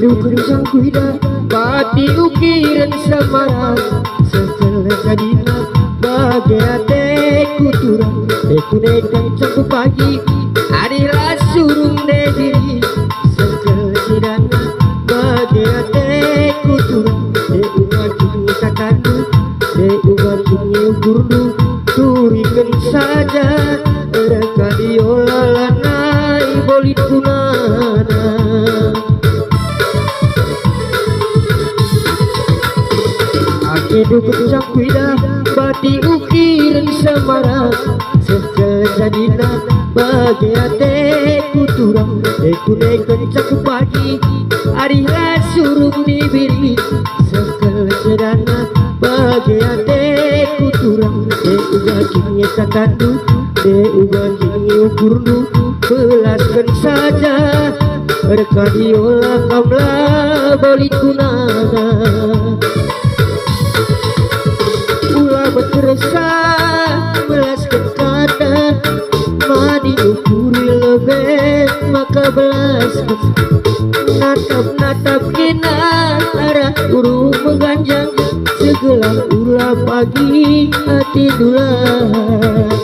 Dukung sang kuda batik ukiran semarang, setelah dina bagai ateku turang, teku nekan sampai pagi adilah surung diri, setelah sidana bagai ateku turang, teku ngajuni kakandu, teku ngajuni ukurdu, turikan saja mereka diolah lanai bolit punana. Dukung sang kuda batik ukiran semarang, setelah dina bagai ateku turang, teku nekan cakup pagi adilah surung dibiri, setelah sedana bagai ateku turang, teku gajinya kakandu, teku gajinya ukurdu, belaskan saja mereka diolah kamlah bolit kunana. Berresah belaskan kata madi ukuri lebih maka belaskan natap-natap kena arah urung mengganjang segelas ulah pagi hati dulang.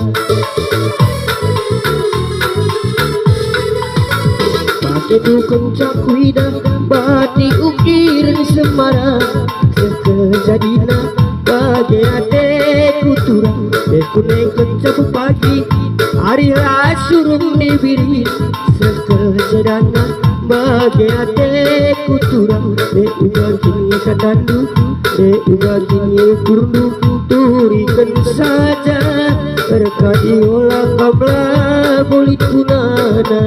Pakai dukung cakuida batik ukiran semarang, setelah dina bagai ateku turang, teku nekan cakup pagi adilah surung dibiri, setelah sedana bagai ateku turang, teku gajinya kakandu, teku gajinya ukurdu, turikan saja mereka diolah kamlah bolit punana.